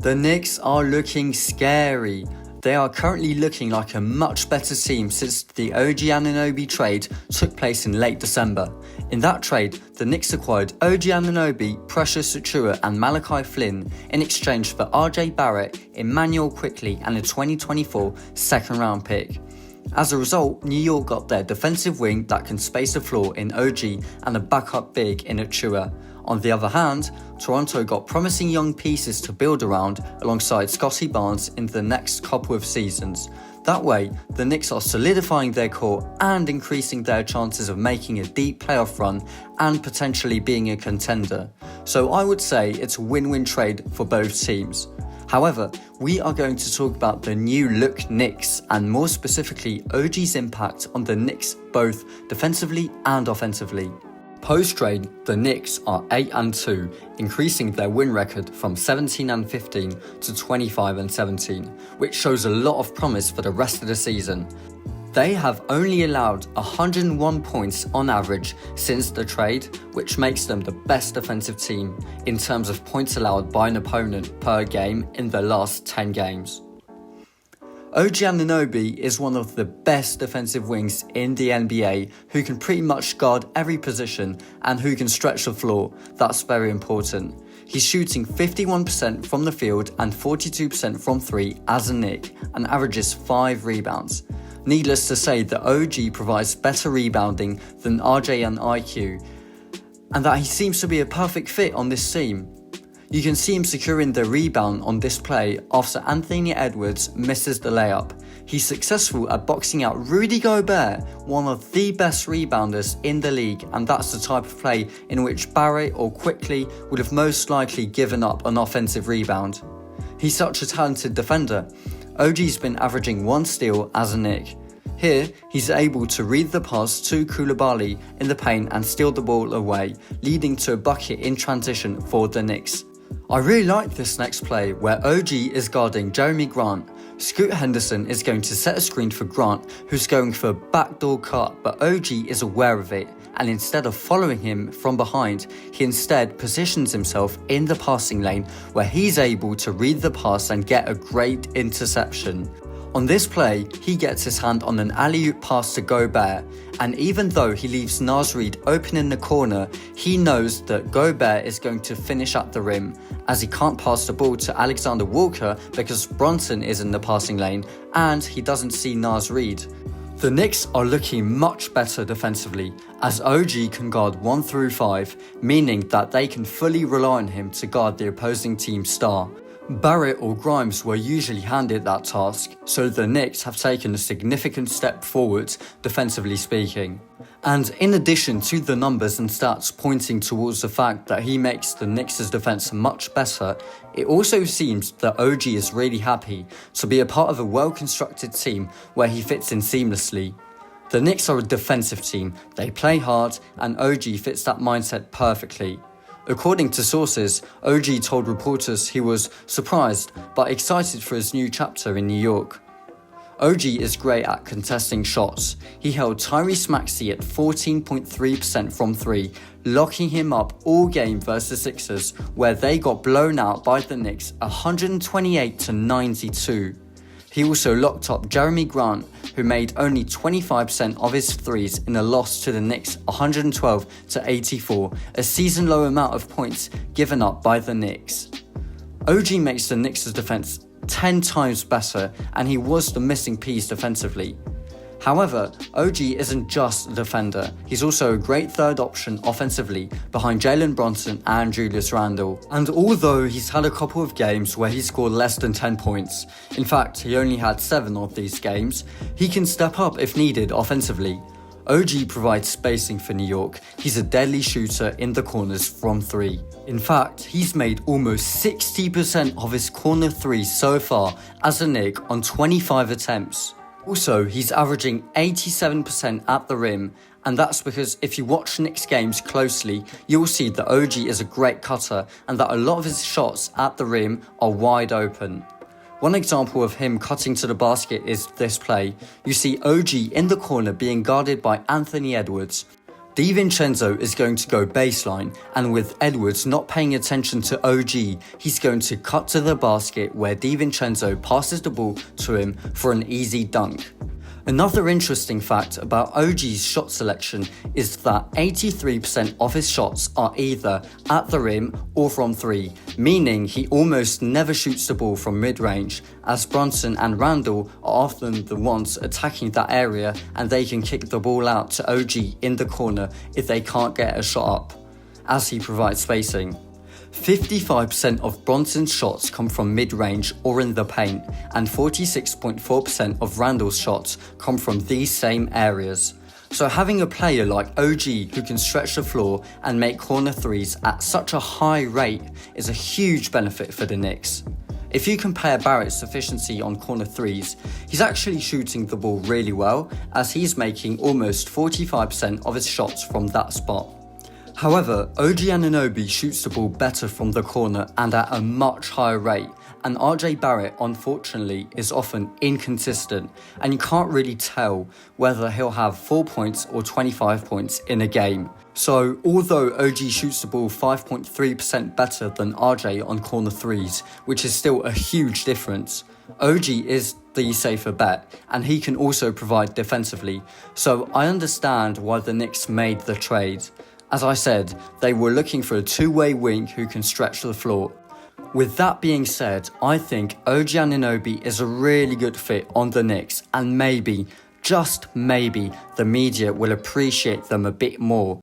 The Knicks are looking scary. They are currently looking like a much better team since the OG Anunoby trade took place in late December. In that trade, the Knicks acquired OG Anunoby, Precious Achiuwa and Malachi Flynn in exchange for RJ Barrett, Emmanuel Quickley and a 2024 second round pick. As a result, New York got their defensive wing that can space the floor in OG and a backup big in Achiuwa. On the other hand, Toronto got promising young pieces to build around alongside Scottie Barnes in the next couple of seasons. That way, the Knicks are solidifying their core and increasing their chances of making a deep playoff run and potentially being a contender. So I would say it's a win-win trade for both teams. However, we are going to talk about the new look Knicks and more specifically OG's impact on the Knicks both defensively and offensively. Post-trade, the Knicks are 8-2, increasing their win record from 17-15 to 25-17, which shows a lot of promise for the rest of the season. They have only allowed 101 points on average since the trade, which makes them the best defensive team in terms of points allowed by an opponent per game in the last 10 games. OG Anunoby is one of the best defensive wings in the NBA who can pretty much guard every position and who can stretch the floor. That's very important. He's shooting 51% from the field and 42% from 3 as a Knick and averages 5 rebounds. Needless to say that OG provides better rebounding than RJ and IQ, and that he seems to be a perfect fit on this team. You can see him securing the rebound on this play after Anthony Edwards misses the layup. He's successful at boxing out Rudy Gobert, one of the best rebounders in the league, and that's the type of play in which Barrett or Quickley would have most likely given up an offensive rebound. He's such a talented defender. OG's been averaging 1 steal as a Knick. Here, he's able to read the pass to Coulibaly in the paint and steal the ball away, leading to a bucket in transition for the Knicks. I really like this next play where OG is guarding Jeremy Grant. Scoot Henderson is going to set a screen for Grant, who's going for a backdoor cut, but OG is aware of it, and instead of following him from behind, he instead positions himself in the passing lane where he's able to read the pass and get a great interception. On this play, he gets his hand on an alley-oop pass to Gobert, and even though he leaves Naz Reid open in the corner, he knows that Gobert is going to finish at the rim, as he can't pass the ball to Alexander Walker because Brunson is in the passing lane, and he doesn't see Naz Reid. The Knicks are looking much better defensively, as OG can guard 1 through 5, meaning that they can fully rely on him to guard the opposing team's star. Barrett or Grimes were usually handed that task, so the Knicks have taken a significant step forward, defensively speaking. And in addition to the numbers and stats pointing towards the fact that he makes the Knicks' defense much better, it also seems that OG is really happy to be a part of a well-constructed team where he fits in seamlessly. The Knicks are a defensive team, they play hard, and OG fits that mindset perfectly. According to sources, OG told reporters he was surprised but excited for his new chapter in New York. OG is great at contesting shots. He held Tyrese Maxey at 14.3% from 3, locking him up all game versus Sixers, where they got blown out by the Knicks 128-92. He also locked up Jeremy Grant, who made only 25% of his threes in a loss to the Knicks 112-84, a season-low amount of points given up by the Knicks. OG makes the Knicks' defense 10 times better, and he was the missing piece defensively. However, OG isn't just a defender, he's also a great third option offensively behind Jalen Brunson and Julius Randle. And although he's had a couple of games where he scored less than 10 points, in fact he only had 7 of these games, he can step up if needed offensively. OG provides spacing for New York. He's a deadly shooter in the corners from 3. In fact, he's made almost 60% of his corner threes so far as a Knick on 25 attempts. Also, he's averaging 87% at the rim, and that's because if you watch Knicks games closely, you'll see that OG is a great cutter and that a lot of his shots at the rim are wide open. One example of him cutting to the basket is this play. You see OG in the corner being guarded by Anthony Edwards. DiVincenzo is going to go baseline, and with Edwards not paying attention to OG, he's going to cut to the basket where DiVincenzo passes the ball to him for an easy dunk. Another interesting fact about OG's shot selection is that 83% of his shots are either at the rim or from three, meaning he almost never shoots the ball from mid-range, as Brunson and Randall are often the ones attacking that area and they can kick the ball out to OG in the corner if they can't get a shot up, as he provides spacing. 55% of Brunson's shots come from mid-range or in the paint, and 46.4% of Randall's shots come from these same areas. So having a player like OG who can stretch the floor and make corner threes at such a high rate is a huge benefit for the Knicks. If you compare Barrett's efficiency on corner threes, he's actually shooting the ball really well, as he's making almost 45% of his shots from that spot. However, OG Anunoby shoots the ball better from the corner and at a much higher rate, and RJ Barrett unfortunately is often inconsistent, and you can't really tell whether he'll have 4 points or 25 points in a game. So although OG shoots the ball 5.3% better than RJ on corner threes, which is still a huge difference, OG is the safer bet, and he can also provide defensively, so I understand why the Knicks made the trade. As I said, they were looking for a two-way wing who can stretch the floor. With that being said, I think OG Anunoby is a really good fit on the Knicks, and maybe, just maybe, the media will appreciate them a bit more.